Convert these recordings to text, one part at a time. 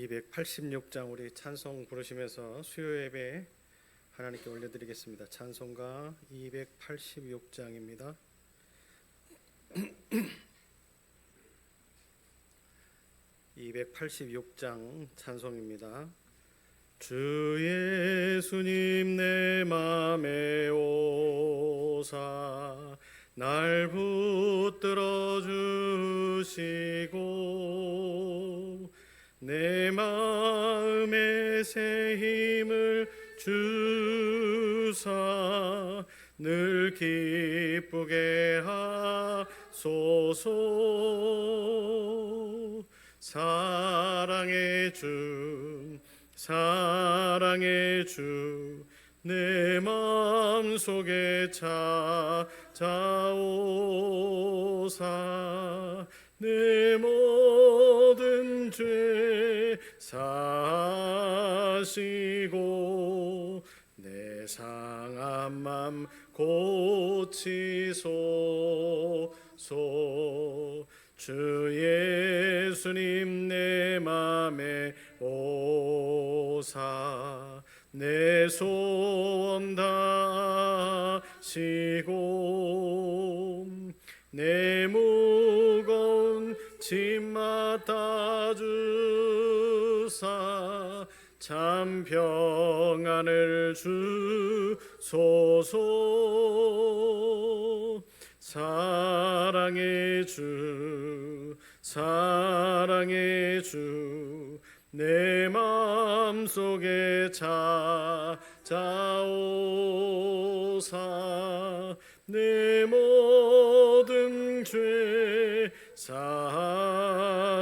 286장 우리 찬송 부르시면서 수요 예배 하나님께 올려드리겠습니다. 찬송가 286장입니다. 286장 찬송입니다. 주 예수님 내 맘에 오사 날 붙들어 주시고 내 마음에 새 힘을 주사 늘 기쁘게 하소서. 사랑의 주 내 마음속에 찾아오사 내 모든 죄 사시고 내 상한 맘 고치소서. 주 예수님 내 맘에 오사 내 소원 다하시고 내 무거운 짐 맡아주사 참 평안을 주소서. 사랑의 주 내 마음속에 찾아오사 내 모든 죄 사시고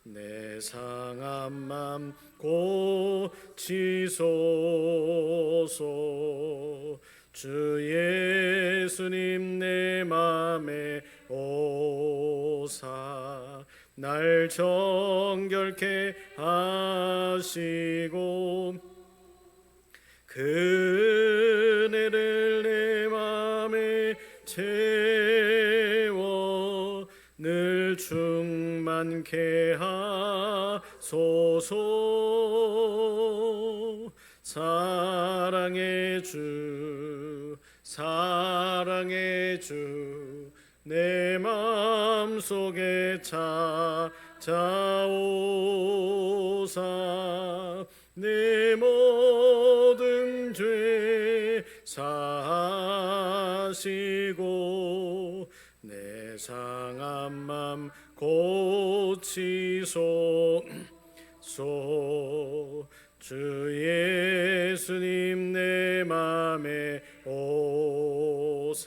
내 상한 맘 고치소서. 주 예수님 내 맘에 오사 날 정결케 하시고 그 은혜를 내 맘에 채워 늘 충만케 하소서. 사랑의 주 내 마음속에 찾아오사 내 모든 죄 사시고 내 상한 맘 고치소서. 주 예수님 내 맘에 오사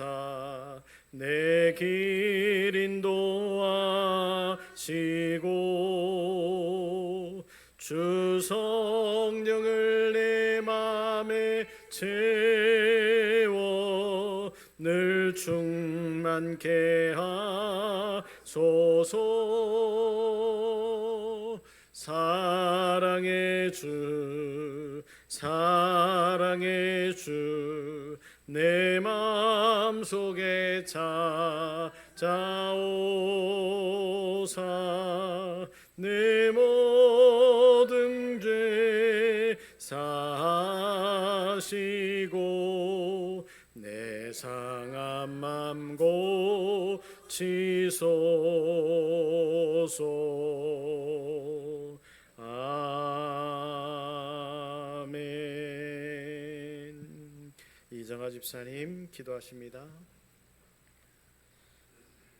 내 길 인도하시고 주 성령을 내 맘에 채워 늘 충만케 하소서. 사랑의 주 내 마음속에 찾아오사 내 모든 죄 사시고 내 상한 맘 고치소서. 이정아 집사님 기도하십니다.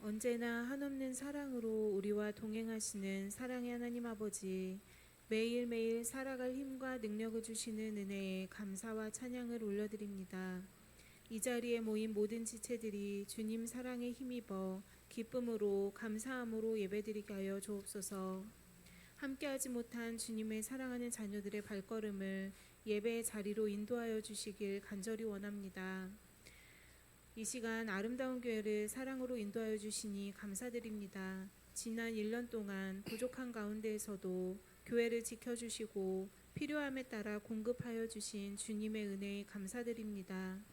언제나 한없는 사랑으로 우리와 동행하시는 사랑의 하나님 아버지, 매일매일 살아갈 힘과 능력을 주시는 은혜에 감사와 찬양을 올려드립니다. 이 자리에 모인 모든 지체들이 주님 사랑에 힘입어 기쁨으로 감사함으로 예배드리게 하여 주옵소서. 함께하지 못한 주님의 사랑하는 자녀들의 발걸음을 예배의 자리로 인도하여 주시길 간절히 원합니다. 이 시간 아름다운 교회를 사랑으로 인도하여 주시니 감사드립니다. 지난 1년 동안 부족한 가운데에서도 교회를 지켜주시고 필요함에 따라 공급하여 주신 주님의 은혜에 감사드립니다.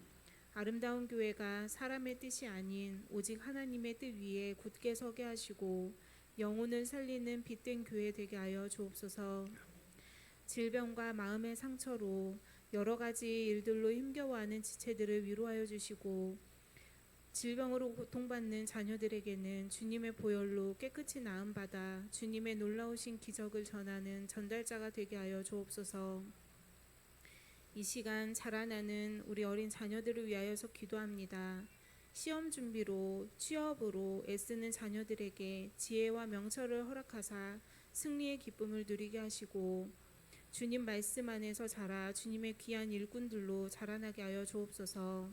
아름다운 교회가 사람의 뜻이 아닌 오직 하나님의 뜻 위에 굳게 서게 하시고 영혼을 살리는 빛된 교회 되게 하여 주옵소서. 질병과 마음의 상처로 여러 가지 일들로 힘겨워하는 지체들을 위로하여 주시고, 질병으로 고통받는 자녀들에게는 주님의 보혈로 깨끗이 나음받아 주님의 놀라우신 기적을 전하는 전달자가 되게 하여 주옵소서. 이 시간 자라나는 우리 어린 자녀들을 위하여서 기도합니다. 시험 준비로 취업으로 애쓰는 자녀들에게 지혜와 명철을 허락하사 승리의 기쁨을 누리게 하시고, 주님 말씀 안에서 자라 주님의 귀한 일꾼들로 자라나게 하여 주옵소서.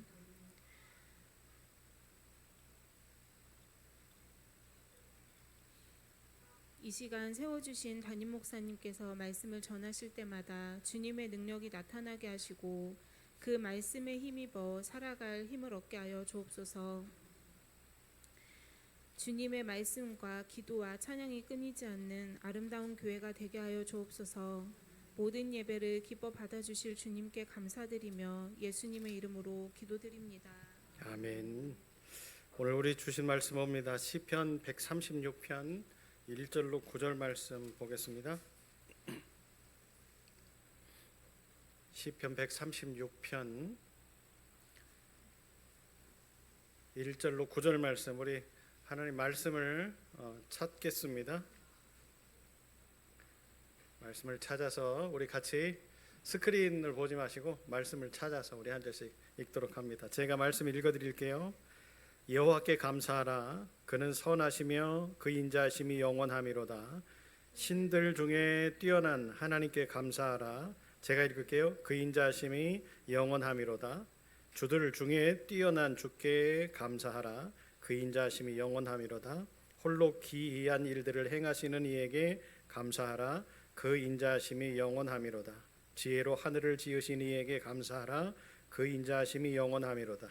이 시간 세워주신 담임 목사님께서 말씀을 전하실 때마다 주님의 능력이 나타나게 하시고 그 말씀에 힘입어 살아갈 힘을 얻게 하여 주옵소서. 주님의 말씀과 기도와 찬양이 끊이지 않는 아름다운 교회가 되게 하여 주옵소서. 모든 예배를 기뻐 받아주실 주님께 감사드리며 예수님의 이름으로 기도드립니다. 아멘. 오늘 우리 주신 말씀 봅니다. 시편 136편 1절로 9절 말씀 보겠습니다. 시편 136편 1절로 9절 말씀, 우리 하나님 말씀을 찾겠습니다. 말씀을 찾아서 우리 같이 스크린을 보지 마시고 말씀을 찾아서 우리 한 절씩 읽도록 합니다. 제가 말씀 읽어드릴게요. 여호와께 감사하라. 그는 선하시며 그 인자하심이 영원하미로다. 신들 중에 뛰어난 하나님께 감사하라. 제가 읽을게요. 그 인자하심이 영원하미로다. 주들 중에 뛰어난 주께 감사하라. 그 인자하심이 영원하미로다. 홀로 기이한 일들을 행하시는 이에게 감사하라. 그 인자하심이 영원하미로다. 지혜로 하늘을 지으신 이에게 감사하라. 그 인자하심이 영원하미로다.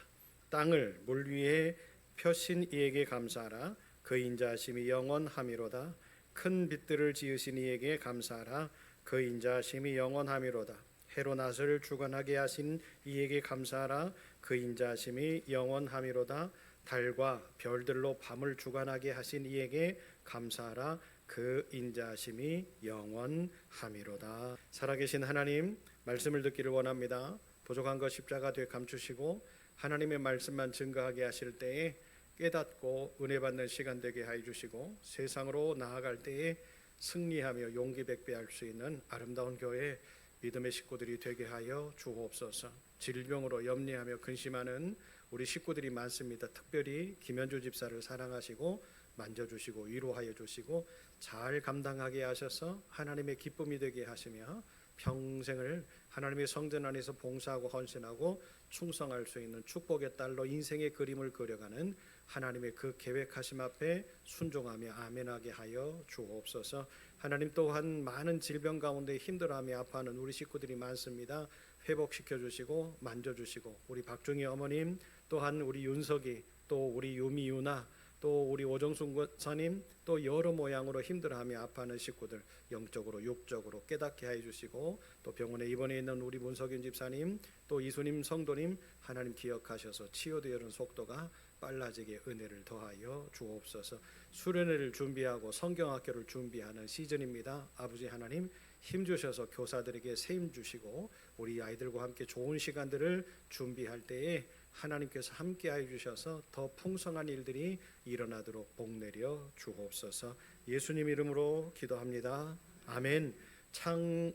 땅을 물 위에 펴신 이에게 감사하라. 그 인자하심이 영원하미로다. 큰 빛들을 지으신 이에게 감사하라. 그 인자하심이 영원하미로다. 해로 낮을 주관하게 하신 이에게 감사하라. 그 인자하심이 영원하미로다. 달과 별들로 밤을 주관하게 하신 이에게 감사하라. 그 인자하심이 영원하미로다. 살아계신 하나님, 말씀을 듣기를 원합니다. 부족한 것 십자가 되어 감추시고 하나님의 말씀만 증거하게 하실 때에 깨닫고 은혜 받는 시간 되게 하여 주시고, 세상으로 나아갈 때에 승리하며 용기 백배할 수 있는 아름다운 교회 믿음의 식구들이 되게 하여 주옵소서. 질병으로 염려하며 근심하는 우리 식구들이 많습니다. 특별히 김현주 집사를 사랑하시고 만져주시고 위로하여 주시고 잘 감당하게 하셔서 하나님의 기쁨이 되게 하시며 평생을 하나님의 성전 안에서 봉사하고 헌신하고 충성할 수 있는 축복의 딸로 인생의 그림을 그려가는 하나님의 그 계획하심 앞에 순종하며 아멘하게 하여 주옵소서. 하나님, 또한 많은 질병 가운데 힘들어하며 아파하는 우리 식구들이 많습니다. 회복시켜 주시고 만져주시고, 우리 박중희 어머님, 또한 우리 윤석이, 또 우리 유미유나, 또 우리 오정순 권사님, 또 여러 모양으로 힘들어하며 아파하는 식구들 영적으로 육적으로 깨닫게 해 주시고, 또 병원에 입원해 있는 우리 문석윤 집사님, 또 이수님 성도님 하나님 기억하셔서 치유되는 속도가 빨라지게 은혜를 더하여 주옵소서. 수련회를 준비하고 성경학교를 준비하는 시즌입니다. 아버지 하나님, 힘주셔서 교사들에게 세임 주시고 우리 아이들과 함께 좋은 시간들을 준비할 때에 하나님께서 함께하여 주셔서 더 풍성한 일들이 일어나도록 복내려 주옵소서. 예수님 이름으로 기도합니다. 아멘.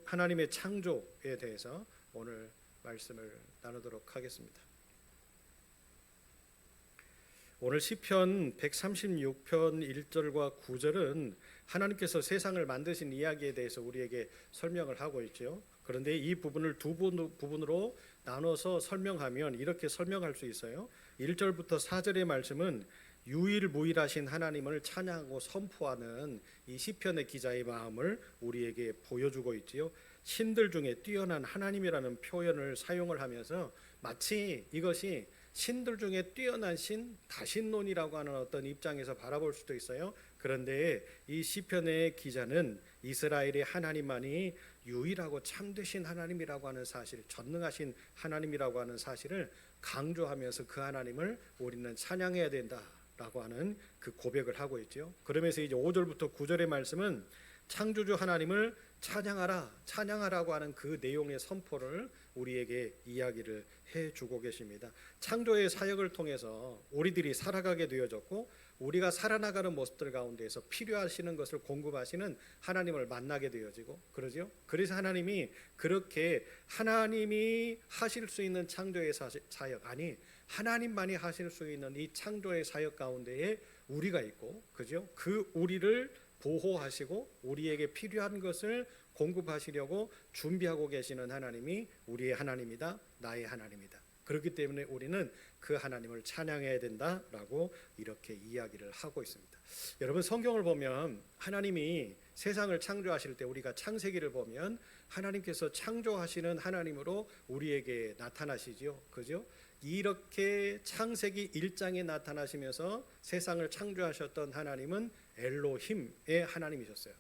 하나님의 창조에 대해서 오늘 말씀을 나누도록 하겠습니다. 오늘 시편 136편 1절과 9절은 하나님께서 세상을 만드신 이야기에 대해서 우리에게 설명을 하고 있죠. 그런데 이 부분을 두 부분으로 나눠서 설명하면 이렇게 설명할 수 있어요. 1절부터 4절의 말씀은 유일무이하신 하나님을 찬양하고 선포하는 이 시편의 기자의 마음을 우리에게 보여주고 있지요. 신들 중에 뛰어난 하나님이라는 표현을 사용을 하면서 마치 이것이 신들 중에 뛰어난 신, 다신론이라고 하는 어떤 입장에서 바라볼 수도 있어요. 그런데 이 시편의 기자는 이스라엘의 하나님만이 유일하고 참되신 하나님이라고 하는 사실, 전능하신 하나님이라고 하는 사실을 강조하면서 그 하나님을 우리는 찬양해야 된다, 라고 하는 그 고백을 하고 있죠. 그러면서 이제 5절부터 9절의 말씀은 창조주 하나님을 찬양하라고 하는 그 내용의 선포를 우리에게 이야기를 해주고 계십니다. 창조의 사역을 통해서 우리들이 살아가게 되어졌고 우리가 살아나가는 모습들 가운데에서 필요하시는 것을 공급하시는 하나님을 만나게 되어지고 그러죠. 그래서 하나님이 그렇게 하나님이 하실 수 있는 창조의 사역, 아니 하나님만이 하실 수 있는 이 창조의 사역 가운데에 우리가 있고, 그죠? 그 우리를 보호하시고 우리에게 필요한 것을 공급하시려고 준비하고 계시는 하나님이 우리의 하나님이다, 나의 하나님이다. 그렇기 때문에 우리는 그 하나님을 찬양해야 된다라고 이렇게 이야기를 하고 있습니다. 여러분, 성경을 보면 하나님이 세상을 창조하실 때 우리가 창세기를 보면 하나님께서 창조하시는 하나님으로 우리에게 나타나시죠. 그죠? 이렇게 창세기 1장에 나타나시면서 세상을 창조하셨던 하나님은 엘로힘의 하나님이셨어요.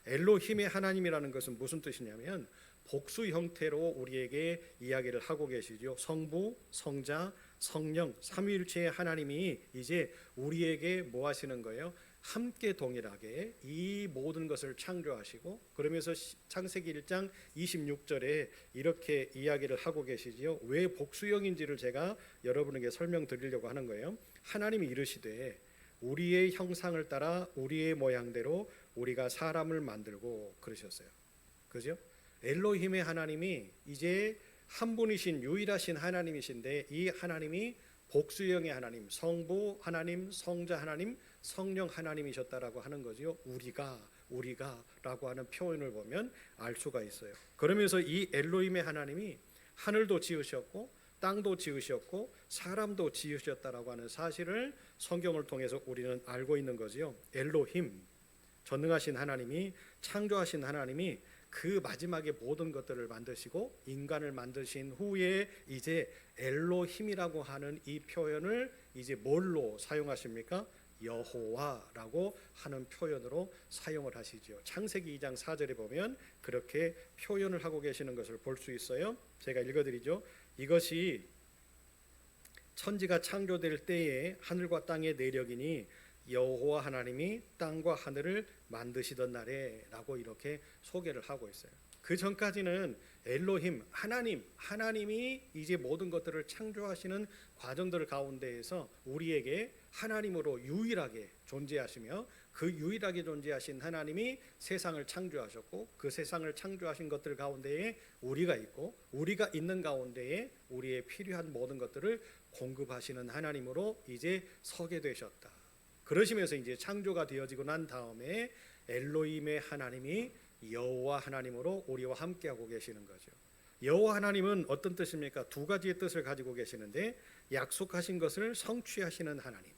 엘로힘의 하나님이라는 것은 무슨 뜻이냐면 복수 형태로 우리에게 이야기를 하고 계시죠. 성부, 성자, 성령 삼위일체의 하나님이 이제 우리에게 뭐 하시는 거예요? 함께 동일하게 이 모든 것을 창조하시고, 그러면서 창세기 1장 26절에 이렇게 이야기를 하고 계시지요. 왜 복수형인지를 제가 여러분에게 설명드리려고 하는 거예요. 하나님이 이르시되 우리의 형상을 따라 우리의 모양대로 우리가 사람을 만들고 그러셨어요. 그죠? 엘로힘의 하나님이 이제 한 분이신 유일하신 하나님이신데 이 하나님이 복수형의 하나님, 성부 하나님, 성자 하나님, 성령 하나님이셨다라고 하는 거지요. 우리가라고 하는 표현을 보면 알 수가 있어요. 그러면서 이 엘로힘의 하나님이 하늘도 지으셨고 땅도 지으셨고 사람도 지으셨다라고 하는 사실을 성경을 통해서 우리는 알고 있는 거지요. 엘로힘, 전능하신 하나님이, 창조하신 하나님이 그 마지막에 모든 것들을 만드시고 인간을 만드신 후에 이제 엘로힘이라고 하는 이 표현을 이제 뭘로 사용하십니까? 여호와라고 하는 표현으로 사용을 하시죠. 창세기 2장 4절에 보면 그렇게 표현을 하고 계시는 것을 볼 수 있어요. 제가 읽어드리죠. 이것이 천지가 창조될 때에 하늘과 땅의 내력이니 여호와 하나님이 땅과 하늘을 만드시던 날에 라고 이렇게 소개를 하고 있어요. 그 전까지는 엘로힘, 하나님이 이제 모든 것들을 창조하시는 과정들 가운데에서 우리에게 하나님으로 유일하게 존재하시며 그 유일하게 존재하신 하나님이 세상을 창조하셨고 그 세상을 창조하신 것들 가운데에 우리가 있고 우리가 있는 가운데에 우리의 필요한 모든 것들을 공급하시는 하나님으로 이제 서게 되셨다. 그러시면서 이제 창조가 되어지고 난 다음에 엘로힘의 하나님이 여호와 하나님으로 우리와 함께하고 계시는 거죠. 여호와 하나님은 어떤 뜻입니까? 두 가지의 뜻을 가지고 계시는데 약속하신 것을 성취하시는 하나님,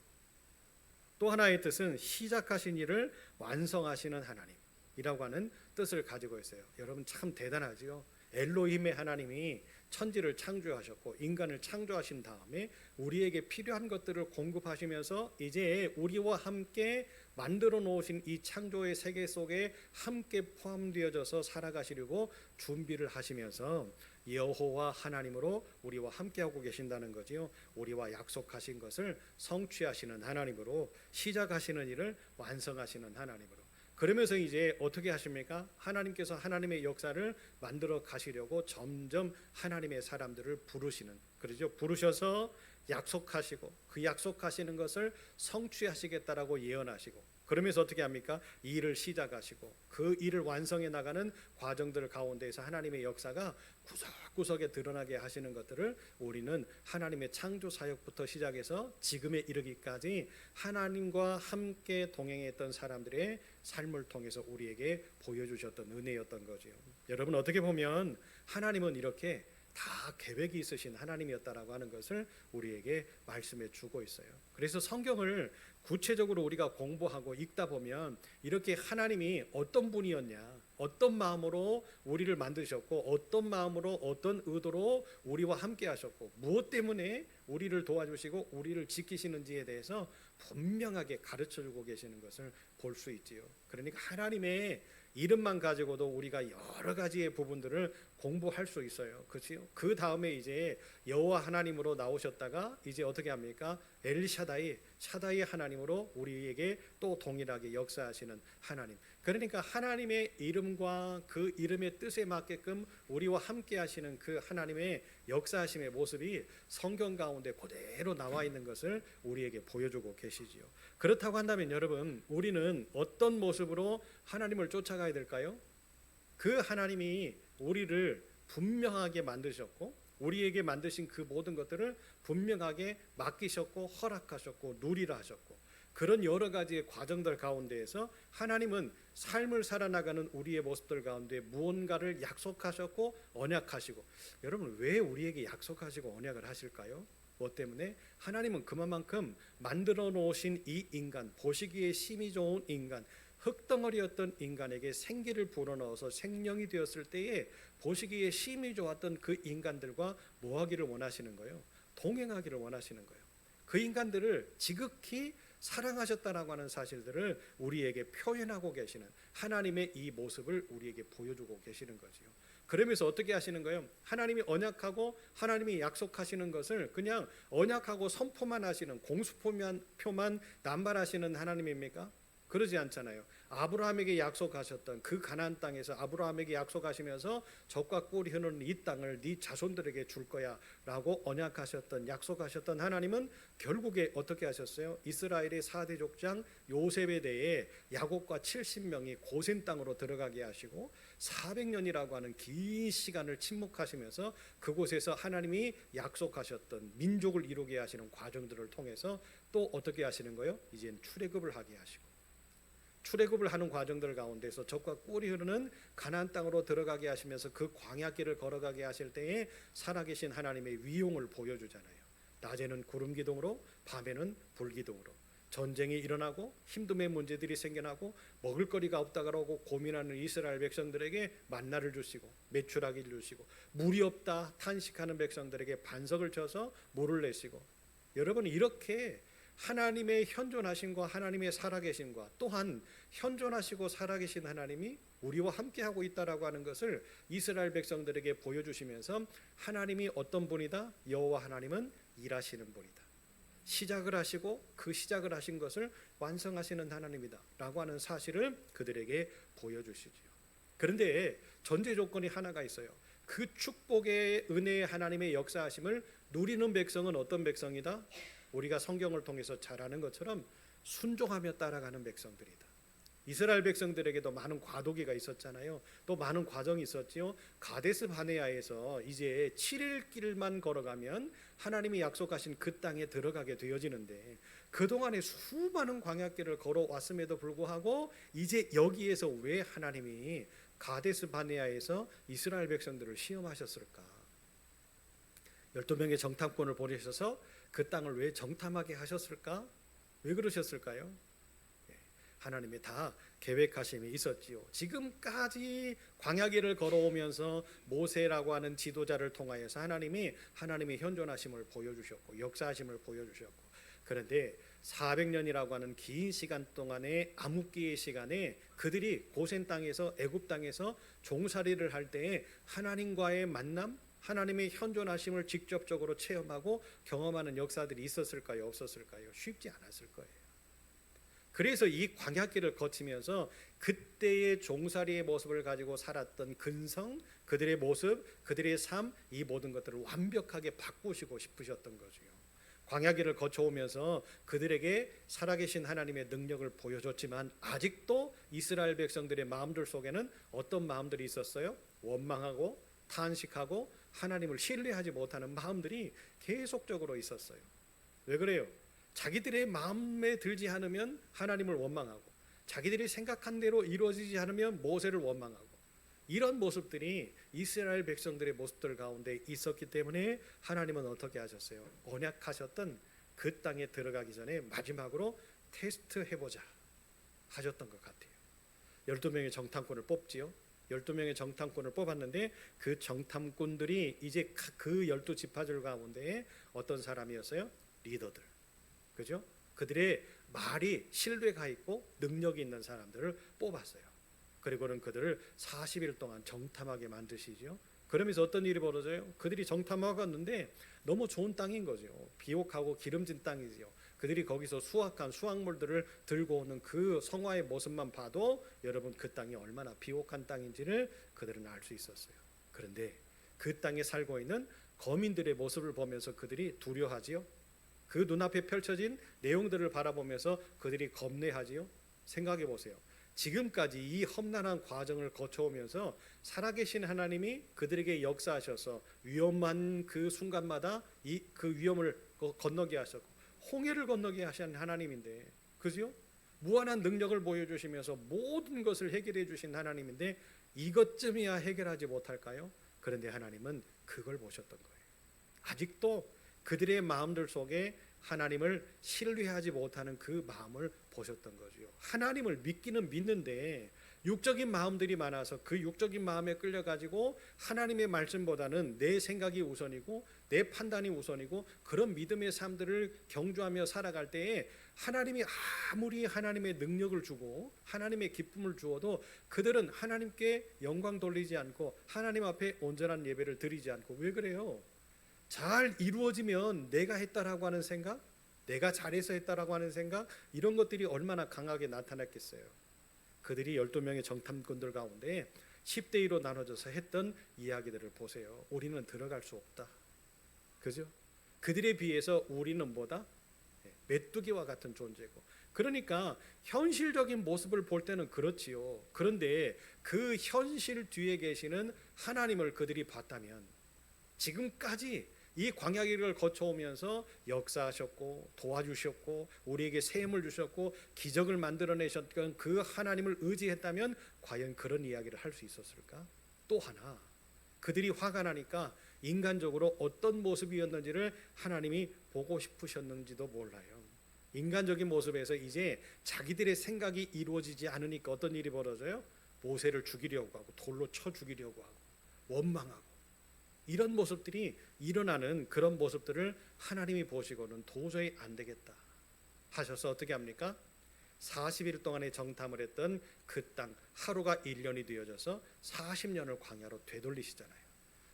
또 하나의 뜻은 시작하신 일을 완성하시는 하나님이라고 하는 뜻을 가지고 있어요. 여러분 참 대단하지요. 엘로힘의 하나님이 천지를 창조하셨고 인간을 창조하신 다음에 우리에게 필요한 것들을 공급하시면서 이제 우리와 함께 만들어 놓으신 이 창조의 세계 속에 함께 포함되어져서 살아가시려고 준비를 하시면서 여호와 하나님으로 우리와 함께하고 계신다는 거지요. 우리와 약속하신 것을 성취하시는 하나님으로, 시작하시는 일을 완성하시는 하나님으로. 그러면서 이제 어떻게 하십니까? 하나님께서 하나님의 역사를 만들어 가시려고 점점 하나님의 사람들을 부르시는, 그러죠? 부르셔서 약속하시고 그 약속하시는 것을 성취하시겠다라고 예언하시고, 그러면서 어떻게 합니까? 이 일을 시작하시고 그 일을 완성해 나가는 과정들 가운데에서 하나님의 역사가 구석구석에 드러나게 하시는 것들을 우리는 하나님의 창조 사역부터 시작해서 지금에 이르기까지 하나님과 함께 동행했던 사람들의 삶을 통해서 우리에게 보여주셨던 은혜였던 거죠. 여러분 어떻게 보면 하나님은 이렇게 다 계획이 있으신 하나님이었다라고 하는 것을 우리에게 말씀해 주고 있어요. 그래서 성경을 구체적으로 우리가 공부하고 읽다 보면 이렇게 하나님이 어떤 분이었냐, 어떤 마음으로 우리를 만드셨고 어떤 마음으로 어떤 의도로 우리와 함께 하셨고 무엇 때문에 우리를 도와주시고 우리를 지키시는지에 대해서 분명하게 가르쳐주고 계시는 것을 볼 수 있지요. 그러니까 하나님의 이름만 가지고도 우리가 여러 가지의 부분들을 공부할 수 있어요. 그렇죠? 그 다음에 이제 여호와 하나님으로 나오셨다가 이제 어떻게 합니까? 엘샤다이, 샤다이 하나님으로 우리에게 또 동일하게 역사하시는 하나님. 그러니까 하나님의 이름과 그 이름의 뜻에 맞게끔 우리와 함께 하시는 그 하나님의 역사하심의 모습이 성경 가운데 그대로 나와 있는 것을 우리에게 보여주고 계시지요. 그렇다고 한다면 여러분, 우리는 어떤 모습으로 하나님을 쫓아가야 될까요? 그 하나님이 우리를 분명하게 만드셨고 우리에게 만드신 그 모든 것들을 분명하게 맡기셨고 허락하셨고 누리라 하셨고, 그런 여러 가지의 과정들 가운데에서 하나님은 삶을 살아나가는 우리의 모습들 가운데 무언가를 약속하셨고 언약하시고, 여러분 왜 우리에게 약속하시고 언약을 하실까요? 뭐 때문에? 하나님은 그만큼 만들어 놓으신 이 인간, 보시기에 심히 좋은 인간, 흙덩어리였던 인간에게 생기를 불어넣어서 생명이 되었을 때에 보시기에 심히 좋았던 그 인간들과 뭐하기를 원하시는 거예요? 동행하기를 원하시는 거예요. 그 인간들을 지극히 사랑하셨다라고 하는 사실들을 우리에게 표현하고 계시는 하나님의 이 모습을 우리에게 보여주고 계시는 거지요. 그러면서 어떻게 하시는 거예요? 하나님이 언약하고 하나님이 약속하시는 것을 그냥 언약하고 선포만 하시는, 공수표만 남발하시는 하나님입니까? 그러지 않잖아요. 아브라함에게 약속하셨던 그 가나안 땅에서 아브라함에게 약속하시면서 젖과 꿀이 흐르는 이 땅을 네 자손들에게 줄 거야 라고 언약하셨던, 약속하셨던 하나님은 결국에 어떻게 하셨어요? 이스라엘의 4대 족장 요셉에 대해 야곱과 70명이 고센 땅으로 들어가게 하시고 400년이라고 하는 긴 시간을 침묵하시면서 그곳에서 하나님이 약속하셨던 민족을 이루게 하시는 과정들을 통해서 또 어떻게 하시는 거예요? 이제는 출애굽을 하게 하시고, 출애굽을 하는 과정들 가운데서 젖과 꿀이 흐르는 가나안 땅으로 들어가게 하시면서 그 광야길을 걸어가게 하실 때에 살아계신 하나님의 위용을 보여주잖아요. 낮에는 구름 기둥으로, 밤에는 불 기둥으로. 전쟁이 일어나고 힘듦의 문제들이 생겨나고 먹을거리가 없다고 고민하는 이스라엘 백성들에게 만나를 주시고 메추라기를 주시고, 물이 없다 탄식하는 백성들에게 반석을 쳐서 물을 내시고, 여러분 이렇게 하나님의 현존하심과 하나님의 살아계심과 또한 현존하시고 살아계신 하나님이 우리와 함께하고 있다라고 하는 것을 이스라엘 백성들에게 보여주시면서 하나님이 어떤 분이다? 여호와 하나님은 일하시는 분이다. 시작을 하시고 그 시작을 하신 것을 완성하시는 하나님이다 라고 하는 사실을 그들에게 보여주시지요. 그런데 전제 조건이 하나가 있어요. 그 축복의 은혜의 하나님의 역사하심을 누리는 백성은 어떤 백성이다? 우리가 성경을 통해서 잘 아는 것처럼 순종하며 따라가는 백성들이다. 이스라엘 백성들에게도 많은 과도기가 있었잖아요. 또 많은 과정이 있었지요. 가데스 바네아에서 이제 7일 길만 걸어가면 하나님이 약속하신 그 땅에 들어가게 되어지는데, 그동안에 수많은 광야길을 걸어왔음에도 불구하고 이제 여기에서 왜 하나님이 가데스 바네아에서 이스라엘 백성들을 시험하셨을까? 12명의 정탐꾼을 보내셔서 그 땅을 왜 정탐하게 하셨을까? 왜 그러셨을까요? 하나님이 다 계획하심이 있었지요. 지금까지 광야길을 걸어오면서 모세라고 하는 지도자를 통하여서 하나님의 현존하심을 보여주셨고 역사하심을 보여주셨고, 그런데 400년이라고 하는 긴 시간 동안의 암흑기의 시간에 그들이 고센 땅에서 애굽 땅에서 종살이를 할 때에 하나님과의 만남, 하나님의 현존하심을 직접적으로 체험하고 경험하는 역사들이 있었을까요? 없었을까요? 쉽지 않았을 거예요. 그래서 이 광야길을 거치면서 그때의 종살이의 모습을 가지고 살았던 근성, 그들의 모습, 그들의 삶, 이 모든 것들을 완벽하게 바꾸시고 싶으셨던 거죠. 광야길을 거쳐오면서 그들에게 살아계신 하나님의 능력을 보여줬지만 아직도 이스라엘 백성들의 마음들 속에는 어떤 마음들이 있었어요? 원망하고 탄식하고 하나님을 신뢰하지 못하는 마음들이 계속적으로 있었어요. 왜 그래요? 자기들의 마음에 들지 않으면 하나님을 원망하고, 자기들이 생각한 대로 이루어지지 않으면 모세를 원망하고, 이런 모습들이 이스라엘 백성들의 모습들 가운데 있었기 때문에 하나님은 어떻게 하셨어요? 언약하셨던 그 땅에 들어가기 전에 마지막으로 테스트해보자 하셨던 것 같아요. 12명의 정탐꾼을 뽑지요. 12명의 정탐꾼을 뽑았는데 그 정탐꾼들이 이제 그 12지파들 가운데 어떤 사람이었어요? 리더들, 그죠? 그들의 말이 신뢰가 있고 능력이 있는 사람들을 뽑았어요. 그리고는 그들을 40일 동안 정탐하게 만드시죠. 그러면서 어떤 일이 벌어져요? 그들이 정탐하고 갔는데 너무 좋은 땅인 거죠. 비옥하고 기름진 땅이지요. 그들이 거기서 수확한 수확물들을 들고 오는 그 성화의 모습만 봐도 여러분 그 땅이 얼마나 비옥한 땅인지를 그들은 알 수 있었어요. 그런데 그 땅에 살고 있는 거민들의 모습을 보면서 그들이 두려워하지요. 그 눈앞에 펼쳐진 내용들을 바라보면서 그들이 겁내하지요. 생각해 보세요. 지금까지 이 험난한 과정을 거쳐오면서 살아계신 하나님이 그들에게 역사하셔서 위험한 그 순간마다 그 위험을 건너게 하셨고 홍해를 건너게 하신 하나님인데, 그죠? 무한한 능력을 보여주시면서 모든 것을 해결해 주신 하나님인데 이것쯤이야 해결하지 못할까요? 그런데 하나님은 그걸 보셨던 거예요. 아직도 그들의 마음들 속에 하나님을 신뢰하지 못하는 그 마음을 보셨던 거죠. 하나님을 믿기는 믿는데 육적인 마음들이 많아서 그 육적인 마음에 끌려가지고 하나님의 말씀보다는 내 생각이 우선이고 내 판단이 우선이고 그런 믿음의 삶들을 경주하며 살아갈 때에 하나님이 아무리 하나님의 능력을 주고 하나님의 기쁨을 주어도 그들은 하나님께 영광 돌리지 않고 하나님 앞에 온전한 예배를 드리지 않고, 왜 그래요? 잘 이루어지면 내가 했다라고 하는 생각, 내가 잘해서 했다라고 하는 생각, 이런 것들이 얼마나 강하게 나타났겠어요. 그들이 12명의 정탐꾼들 가운데 10대 1로 나눠져서 했던 이야기들을 보세요. 우리는 들어갈 수 없다, 그죠? 그들에 비해서 우리는 뭐다? 메뚜기와 같은 존재고. 그러니까 현실적인 모습을 볼 때는 그렇지요. 그런데 그 현실 뒤에 계시는 하나님을 그들이 봤다면 지금까지 이 광야길을 거쳐오면서 역사하셨고 도와주셨고 우리에게 새 힘을 주셨고 기적을 만들어내셨던 그 하나님을 의지했다면 과연 그런 이야기를 할 수 있었을까? 또 하나, 그들이 화가 나니까 인간적으로 어떤 모습이었는지를 하나님이 보고 싶으셨는지도 몰라요. 인간적인 모습에서 이제 자기들의 생각이 이루어지지 않으니까 어떤 일이 벌어져요? 모세를 죽이려고 하고 돌로 쳐 죽이려고 하고 원망하고, 이런 모습들이 일어나는 그런 모습들을 하나님이 보시고는 도저히 안 되겠다 하셔서 어떻게 합니까? 40일 동안의 정탐을 했던 그 땅 하루가 1년이 되어져서 40년을 광야로 되돌리시잖아요.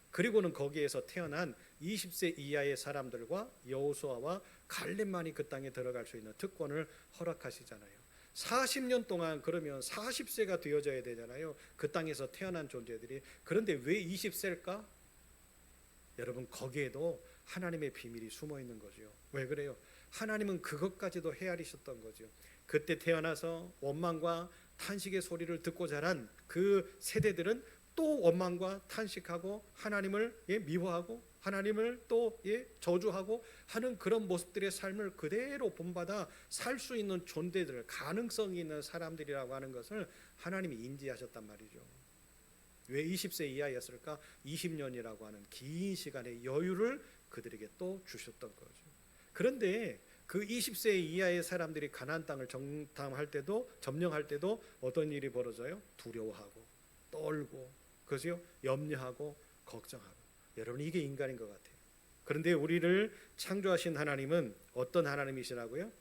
그리고는 거기에서 태어난 20세 이하의 사람들과 여호수아와 갈렙만이 그 땅에 들어갈 수 있는 특권을 허락하시잖아요. 40년 동안 그러면 40세가 되어져야 되잖아요. 그 땅에서 태어난 존재들이. 그런데 왜 20세일까? 여러분, 거기에도 하나님의 비밀이 숨어 있는 거죠. 왜 그래요? 하나님은 그것까지도 헤아리셨던 거죠. 그때 태어나서 원망과 탄식의 소리를 듣고 자란 그 세대들은 또 원망과 탄식하고 하나님을 미워하고 하나님을 또 저주하고 하는 그런 모습들의 삶을 그대로 본받아 살 수 있는 존재들, 가능성이 있는 사람들이라고 하는 것을 하나님이 인지하셨단 말이죠. 왜 20세 이하였을까? 20년이라고 하는 긴 시간의 여유를 그들에게 또 주셨던 거죠. 그런데 그 20세 이하의 사람들이 가나안 땅을 정탐할 때도, 점령할 때도 어떤 일이 벌어져요? 두려워하고 떨고, 그죠? 염려하고 걱정하고. 여러분, 이게 인간인 것 같아요. 그런데 우리를 창조하신 하나님은 어떤 하나님이시라고요?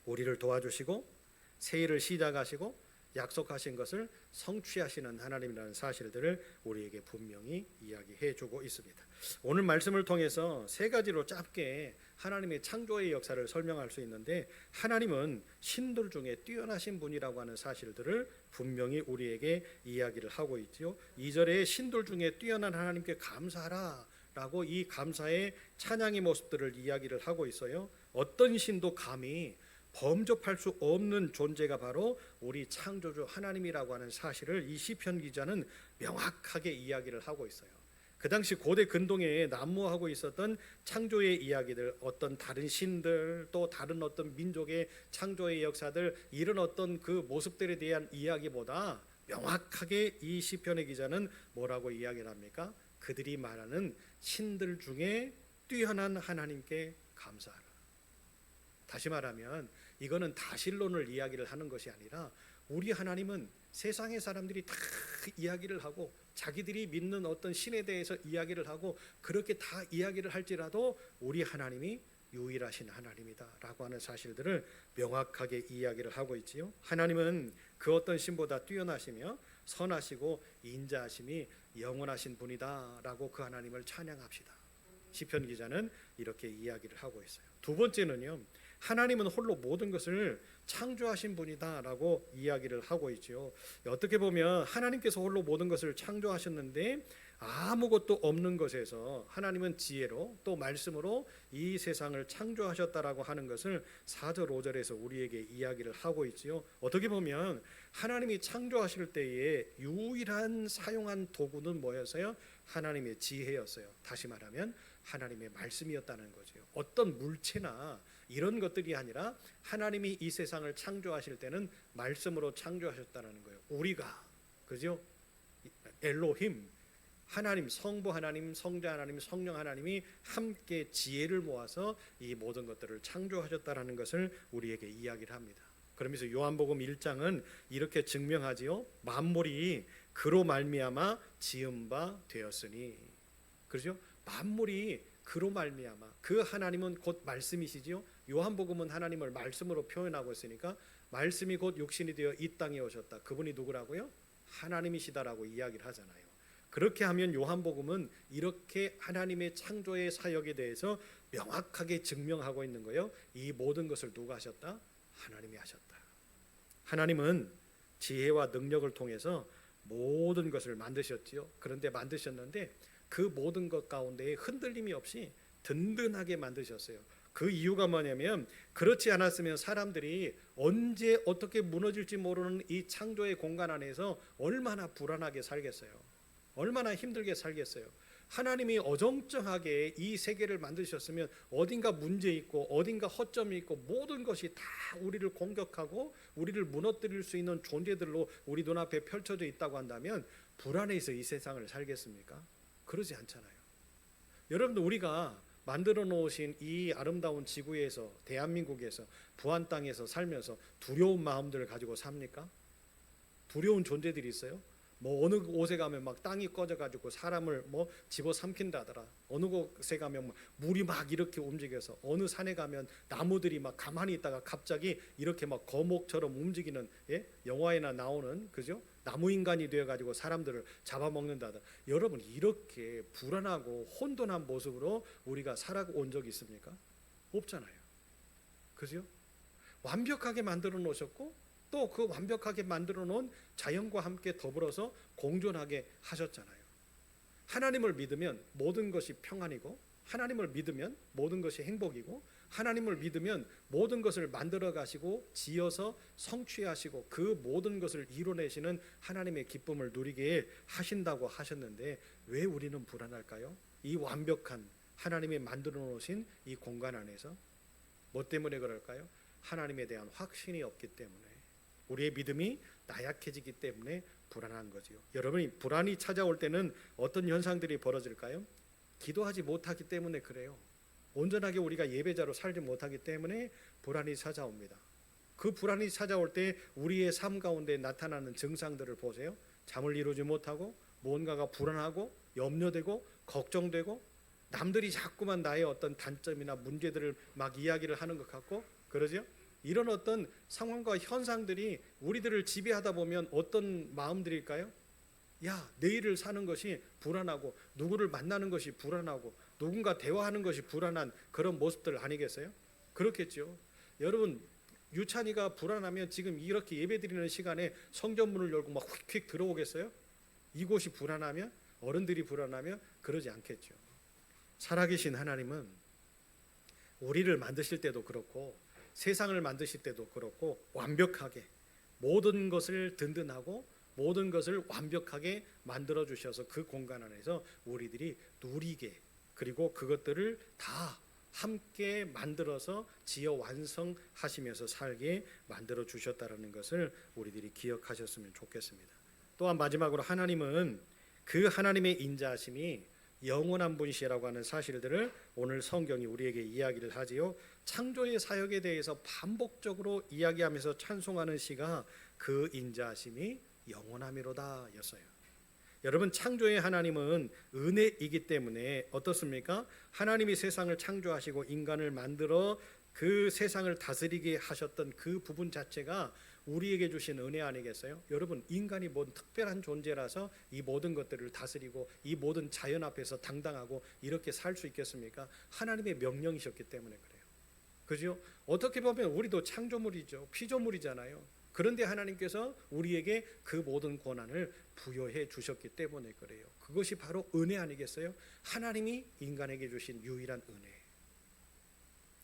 우리를 도와주시고 새 일을 시작하시고 약속하신 것을 성취하시는 하나님이라는 사실들을 우리에게 분명히 이야기해주고 있습니다. 오늘 말씀을 통해서 세 가지로 짧게 하나님의 창조의 역사를 설명할 수 있는데, 하나님은 신들 중에 뛰어나신 분이라고 하는 사실들을 분명히 우리에게 이야기를 하고 있죠. 2절에 신들 중에 뛰어난 하나님께 감사하라 라고 이 감사의 찬양의 모습들을 이야기를 하고 있어요. 어떤 신도 감히 범접할 수 없는 존재가 바로 우리 창조주 하나님이라고 하는 사실을 이 시편 기자는 명확하게 이야기를 하고 있어요. 그 당시 고대 근동에 난무하고 있었던 창조의 이야기들, 어떤 다른 신들, 또 다른 어떤 민족의 창조의 역사들, 이런 어떤 그 모습들에 대한 이야기보다 명확하게 이 시편의 기자는 뭐라고 이야기를 합니까? 그들이 말하는 신들 중에 뛰어난 하나님께 감사하라. 다시 말하면 이거는 다신론을 이야기를 하는 것이 아니라 우리 하나님은 세상의 사람들이 다 이야기를 하고 자기들이 믿는 어떤 신에 대해서 이야기를 하고 그렇게 다 이야기를 할지라도 우리 하나님이 유일하신 하나님이다 라고 하는 사실들을 명확하게 이야기를 하고 있지요. 하나님은 그 어떤 신보다 뛰어나시며 선하시고 인자하심이 영원하신 분이다 라고 그 하나님을 찬양합시다. 시편 기자는 이렇게 이야기를 하고 있어요. 두 번째는요, 하나님은 홀로 모든 것을 창조하신 분이다라고 이야기를 하고 있지요. 어떻게 보면 하나님께서 홀로 모든 것을 창조하셨는데 아무것도 없는 것에서 하나님은 지혜로 또 말씀으로 이 세상을 창조하셨다라고 하는 것을 4절 5절에서 우리에게 이야기를 하고 있지요. 어떻게 보면 하나님이 창조하실 때에 유일한 사용한 도구는 뭐였어요? 하나님의 지혜였어요. 다시 말하면 하나님의 말씀이었다는 거죠. 어떤 물체나 이런 것들이 아니라 하나님이 이 세상을 창조하실 때는 말씀으로 창조하셨다는 거예요. 우리가, 그죠? 엘로힘, 하나님, 성부 하나님, 성자 하나님, 성령 하나님이 함께 지혜를 모아서 이 모든 것들을 창조하셨다라는 것을 우리에게 이야기를 합니다. 그러면서 요한복음 1장은 이렇게 증명하지요. 만물이 그로 말미암아 지은 바 되었으니. 그렇죠? 만물이 그로 말미암아, 그 하나님은 곧 말씀이시지요. 요한복음은 하나님을 말씀으로 표현하고 있으니까 말씀이 곧 육신이 되어 이 땅에 오셨다. 그분이 누구라고요? 하나님이시다라고 이야기를 하잖아요. 그렇게 하면 요한복음은 이렇게 하나님의 창조의 사역에 대해서 명확하게 증명하고 있는 거예요. 이 모든 것을 누가 하셨다? 하나님이 하셨다. 하나님은 지혜와 능력을 통해서 모든 것을 만드셨지요. 그런데 만드셨는데 그 모든 것 가운데 흔들림이 없이 든든하게 만드셨어요. 그 이유가 뭐냐면 그렇지 않았으면 사람들이 언제 어떻게 무너질지 모르는 이 창조의 공간 안에서 얼마나 불안하게 살겠어요. 얼마나 힘들게 살겠어요. 하나님이 어정쩡하게 이 세계를 만드셨으면 어딘가 문제 있고 어딘가 허점이 있고 모든 것이 다 우리를 공격하고 우리를 무너뜨릴 수 있는 존재들로 우리 눈앞에 펼쳐져 있다고 한다면 불안해서 이 세상을 살겠습니까? 그러지 않잖아요. 여러분들, 우리가 만들어 놓으신 이 아름다운 지구에서, 대한민국에서, 부안 땅에서 살면서 두려운 마음들을 가지고 삽니까? 두려운 존재들이 있어요? 뭐 어느 곳에 가면 막 땅이 꺼져가지고 사람을 뭐 집어삼킨다더라. 어느 곳에 가면 뭐 물이 막 이렇게 움직여서, 어느 산에 가면 나무들이 막 가만히 있다가 갑자기 이렇게 막 거목처럼 움직이는, 예? 영화에나 나오는, 그죠? 나무 인간이 되어가지고 사람들을 잡아먹는다더라. 여러분, 이렇게 불안하고 혼돈한 모습으로 우리가 살아온 적이 있습니까? 없잖아요. 그죠? 완벽하게 만들어 놓으셨고 또 그 완벽하게 만들어 놓은 자연과 함께 더불어서 공존하게 하셨잖아요. 하나님을 믿으면 모든 것이 평안이고, 하나님을 믿으면 모든 것이 행복이고, 하나님을 믿으면 모든 것을 만들어 가시고 지어서 성취하시고 그 모든 것을 이뤄내시는 하나님의 기쁨을 누리게 하신다고 하셨는데 왜 우리는 불안할까요? 이 완벽한 하나님이 만들어 놓으신 이 공간 안에서. 뭐 때문에 그럴까요? 하나님에 대한 확신이 없기 때문에, 우리의 믿음이 나약해지기 때문에 불안한 거지요. 여러분이 불안이 찾아올 때는 어떤 현상들이 벌어질까요? 기도하지 못하기 때문에 그래요. 온전하게 우리가 예배자로 살지 못하기 때문에 불안이 찾아옵니다. 그 불안이 찾아올 때 우리의 삶 가운데 나타나는 증상들을 보세요. 잠을 이루지 못하고, 뭔가가 불안하고 염려되고 걱정되고, 남들이 자꾸만 나의 어떤 단점이나 문제들을 막 이야기를 하는 것 같고, 그러죠? 이런 어떤 상황과 현상들이 우리들을 지배하다 보면 어떤 마음들일까요? 야, 내일을 사는 것이 불안하고, 누구를 만나는 것이 불안하고, 누군가 대화하는 것이 불안한 그런 모습들 아니겠어요? 그렇겠죠. 여러분, 유찬이가 불안하면 지금 이렇게 예배드리는 시간에 성전문을 열고 막 휙휙 들어오겠어요? 이곳이 불안하면, 어른들이 불안하면 그러지 않겠죠. 살아계신 하나님은 우리를 만드실 때도 그렇고 세상을 만드실 때도 그렇고 완벽하게 모든 것을 든든하고 모든 것을 완벽하게 만들어 주셔서 그 공간 안에서 우리들이 누리게, 그리고 그것들을 다 함께 만들어서 지어 완성하시면서 살게 만들어 주셨다는 것을 우리들이 기억하셨으면 좋겠습니다. 또한 마지막으로 하나님은 그 하나님의 인자하심이 영원한 분이시라고 하는 사실들을 오늘 성경이 우리에게 이야기를 하지요. 창조의 사역에 대해서 반복적으로 이야기하면서 찬송하는 시가 그 인자하심이 영원함이로다 였어요. 여러분, 창조의 하나님은 은혜이기 때문에 어떻습니까? 하나님이 세상을 창조하시고 인간을 만들어 그 세상을 다스리게 하셨던 그 부분 자체가 우리에게 주신 은혜 아니겠어요? 여러분, 인간이 뭔 특별한 존재라서 이 모든 것들을 다스리고 이 모든 자연 앞에서 당당하고 이렇게 살 수 있겠습니까? 하나님의 명령이셨기 때문에 그래요. 그죠? 어떻게 보면 우리도 창조물이죠. 피조물이잖아요. 그런데 하나님께서 우리에게 그 모든 권한을 부여해 주셨기 때문에 그래요. 그것이 바로 은혜 아니겠어요? 하나님이 인간에게 주신 유일한 은혜.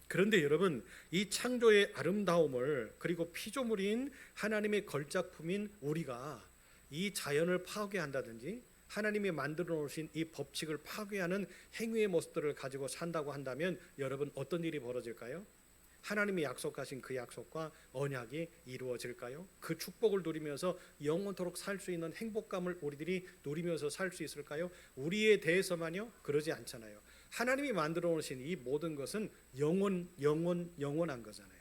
그런데 여러분, 이 창조의 아름다움을, 그리고 피조물인 하나님의 걸작품인 우리가 이 자연을 파괴한다든지 하나님이 만들어 놓으신 이 법칙을 파괴하는 행위의 모습들을 가지고 산다고 한다면 여러분, 어떤 일이 벌어질까요? 하나님이 약속하신 그 약속과 언약이 이루어질까요? 그 축복을 누리면서 영원토록 살 수 있는 행복감을 우리들이 누리면서 살 수 있을까요? 우리에 대해서만요? 그러지 않잖아요. 하나님이 만들어 놓으신 이 모든 것은 영원한 거잖아요.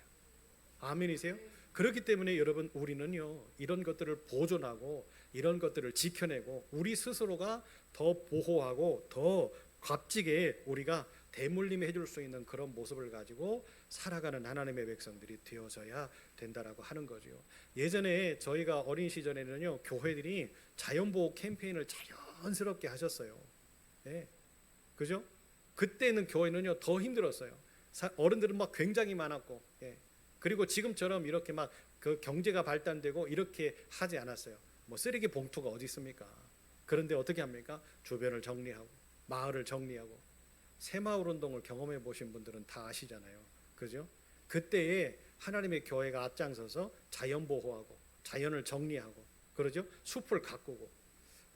아멘이세요? 그렇기 때문에 여러분, 우리는요, 이런 것들을 보존하고 이런 것들을 지켜내고 우리 스스로가 더 보호하고 더 값지게 우리가 대물림해 줄 수 있는 그런 모습을 가지고 살아가는 하나님의 백성들이 되어져야 된다라고 하는 거죠. 예전에 저희가 어린 시절에는요, 교회들이 자연보호 캠페인을 자연스럽게 하셨어요. 네. 그죠? 그때는 교회는요 더 힘들었어요. 어른들은 막 굉장히 많았고, 예. 그리고 지금처럼 이렇게 막 그 경제가 발달되고 이렇게 하지 않았어요. 뭐 쓰레기 봉투가 어디 있습니까? 그런데 어떻게 합니까? 주변을 정리하고 마을을 정리하고, 새마을 운동을 경험해 보신 분들은 다 아시잖아요. 그죠? 그때에 하나님의 교회가 앞장서서 자연 보호하고 자연을 정리하고, 그러죠? 숲을 가꾸고.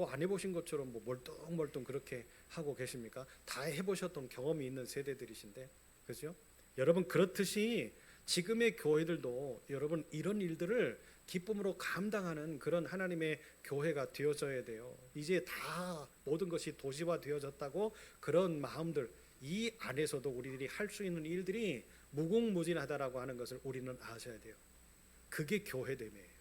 안 해보신 것처럼 뭐 멀뚱멀뚱 그렇게 하고 계십니까? 다 해보셨던 경험이 있는 세대들이신데, 그죠? 여러분, 그렇듯이 지금의 교회들도 여러분 이런 일들을 기쁨으로 감당하는 그런 하나님의 교회가 되어져야 돼요. 이제 다 모든 것이 도시화 되어졌다고 그런 마음들, 이 안에서도 우리들이 할 수 있는 일들이 무궁무진하다라고 하는 것을 우리는 아셔야 돼요. 그게 교회됨이에요.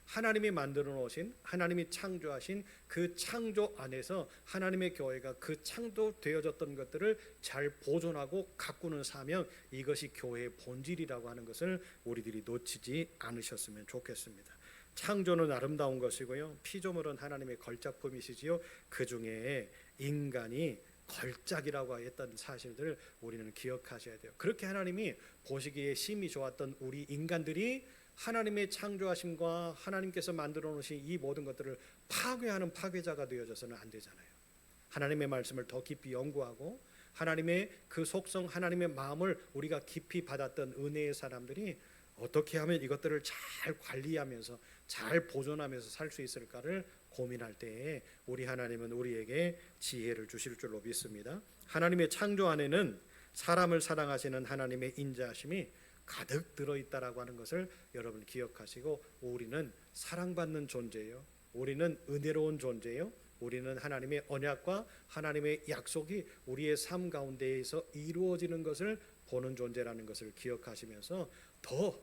하나님이 만들어 놓으신, 하나님이 창조하신 그 창조 안에서 하나님의 교회가 그 창조되어졌던 것들을 잘 보존하고 가꾸는 사명, 이것이 교회의 본질이라고 하는 것을 우리들이 놓치지 않으셨으면 좋겠습니다. 창조는 아름다운 것이고요, 피조물은 하나님의 걸작품이시지요. 그 중에 인간이 걸작이라고 했던 사실들을 우리는 기억하셔야 돼요. 그렇게 하나님이 보시기에 심히 좋았던 우리 인간들이 하나님의 창조하심과 하나님께서 만들어 놓으신 이 모든 것들을 파괴하는 파괴자가 되어져서는 안 되잖아요. 하나님의 말씀을 더 깊이 연구하고 하나님의 그 속성, 하나님의 마음을 우리가 깊이 받았던 은혜의 사람들이 어떻게 하면 이것들을 잘 관리하면서 잘 보존하면서 살 수 있을까를 고민할 때에 우리 하나님은 우리에게 지혜를 주실 줄로 믿습니다. 하나님의 창조 안에는 사람을 사랑하시는 하나님의 인자하심이 가득 들어있다라고 하는 것을 여러분 기억하시고, 우리는 사랑받는 존재예요. 우리는 은혜로운 존재예요. 우리는 하나님의 언약과 하나님의 약속이 우리의 삶 가운데에서 이루어지는 것을 보는 존재라는 것을 기억하시면서 더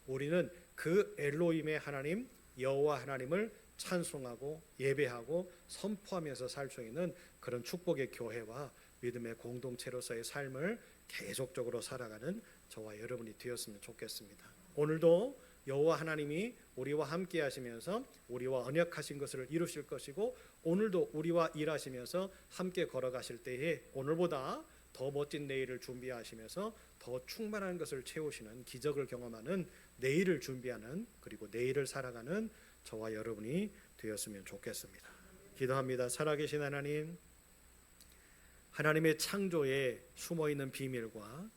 우리는 그 엘로힘의 하나님, 여호와 하나님을 찬송하고 예배하고 선포하면서 살 수 있는 그런 축복의 교회와 믿음의 공동체로서의 삶을 계속적으로 살아가는 저와 여러분이 되었으면 좋겠습니다. 오늘도 여호와 하나님이 우리와 함께 하시면서 우리와 언약하신 것을 이루실 것이고, 오늘도 우리와 일하시면서 함께 걸어가실 때에 오늘보다 더 멋진 내일을 준비하시면서 더 충만한 것을 채우시는, 기적을 경험하는 내일을 준비하는, 그리고 내일을 살아가는 저와 여러분이 되었으면 좋겠습니다. 기도합니다. 살아계신 하나님, 하나님의 창조에 숨어있는 비밀과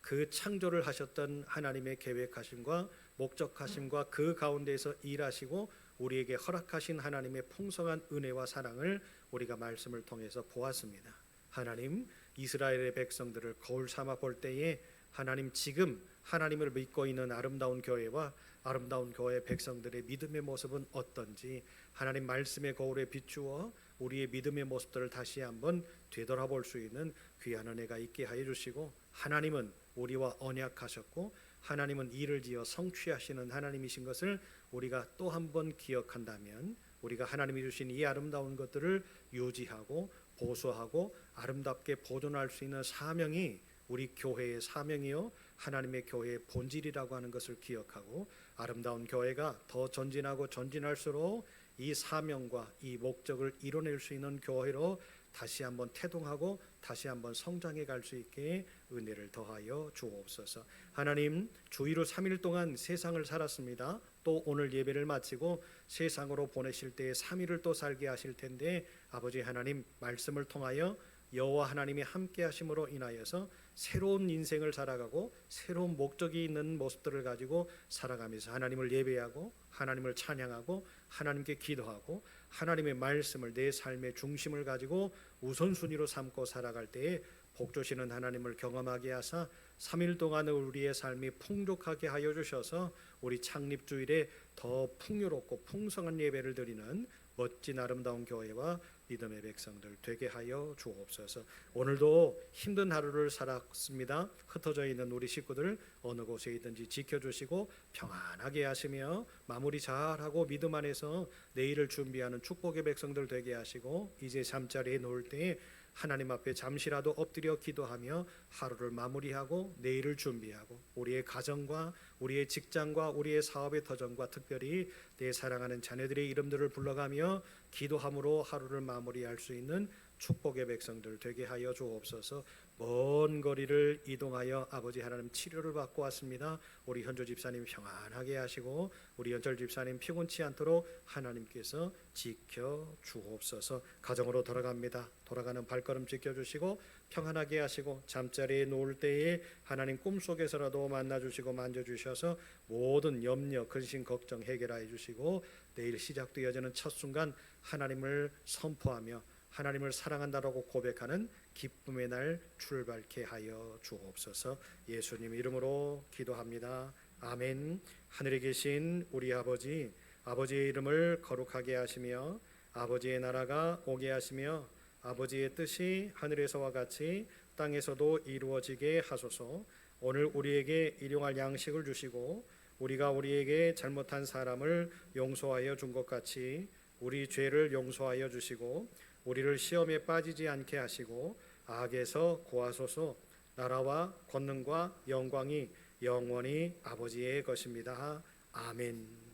그 창조를 하셨던 하나님의 계획하심과 목적하심과 그 가운데에서 일하시고 우리에게 허락하신 하나님의 풍성한 은혜와 사랑을 우리가 말씀을 통해서 보았습니다. 하나님, 이스라엘의 백성들을 거울 삼아 볼 때에 하나님, 지금 하나님을 믿고 있는 아름다운 교회와 아름다운 교회 백성들의 믿음의 모습은 어떤지 하나님 말씀의 거울에 비추어 우리의 믿음의 모습들을 다시 한번 되돌아볼 수 있는 귀한 은혜가 있게 하여 주시고, 하나님은 우리와 언약하셨고 하나님은 일을 지어 성취하시는 하나님이신 것을 우리가 또 한번 기억한다면 우리가 하나님이 주신 이 아름다운 것들을 유지하고 보수하고 아름답게 보존할 수 있는 사명이 우리 교회의 사명이요 하나님의 교회의 본질이라고 하는 것을 기억하고, 아름다운 교회가 더 전진하고 전진할수록 이 사명과 이 목적을 이뤄낼 수 있는 교회로 다시 한번 태동하고 다시 한번 성장해 갈 수 있게 은혜를 더하여 주옵소서. 하나님, 주일로 3일 동안 세상을 살았습니다. 또 오늘 예배를 마치고 세상으로 보내실 때에 3일을 또 살게 하실 텐데 아버지 하나님, 말씀을 통하여 여호와 하나님이 함께 하심으로 인하여서 새로운 인생을 살아가고 새로운 목적이 있는 모습들을 가지고 살아가면서 하나님을 예배하고 하나님을 찬양하고 하나님께 기도하고 하나님의 말씀을 내 삶의 중심을 가지고 우선순위로 삼고 살아갈 때에 복 주시는 하나님을 경험하게 하사 3일 동안 우리의 삶이 풍족하게 하여 주셔서 우리 창립주일에 더 풍요롭고 풍성한 예배를 드리는 멋진 아름다운 교회와 믿음의 백성들 되게 하여 주옵소서. 오늘도 힘든 하루를 살았습니다. 흩어져 있는 우리 식구들 어느 곳에 있든지 지켜주시고 평안하게 하시며 마무리 잘하고 믿음 안에서 내일을 준비하는 축복의 백성들 되게 하시고 이제 잠자리에 놓을 때에 하나님 앞에 잠시라도 엎드려 기도하며 하루를 마무리하고 내일을 준비하고 우리의 가정과 우리의 직장과 우리의 사업의 터전과 특별히 내 사랑하는 자녀들의 이름들을 불러가며 기도함으로 하루를 마무리할 수 있는 축복의 백성들 되게 하여 주옵소서. 먼 거리를 이동하여 아버지 하나님 치료를 받고 왔습니다. 우리 현조 집사님 평안하게 하시고 우리 연철 집사님 피곤치 않도록 하나님께서 지켜 주옵소서. 가정으로 돌아갑니다. 돌아가는 발걸음 지켜주시고 평안하게 하시고 잠자리에 놓을 때에 하나님 꿈속에서라도 만나주시고 만져주셔서 모든 염려 근심 걱정 해결하여 주시고 내일 시작되어지는 첫 순간 하나님을 선포하며 하나님을 사랑한다라고 고백하는 기쁨의 날 출발케 하여 주옵소서. 예수님 이름으로 기도합니다. 아멘. 하늘에 계신 우리 아버지, 아버지의 이름을 거룩하게 하시며 아버지의 나라가 오게 하시며 아버지의 뜻이 하늘에서와 같이 땅에서도 이루어지게 하소서. 오늘 우리에게 일용할 양식을 주시고 우리가 우리에게 잘못한 사람을 용서하여 준 것 같이 우리 죄를 용서하여 주시고 우리를 시험에 빠지지 않게 하시고 악에서 구하소서. 나라와 권능과 영광이 영원히 아버지의 것입니다. 아멘.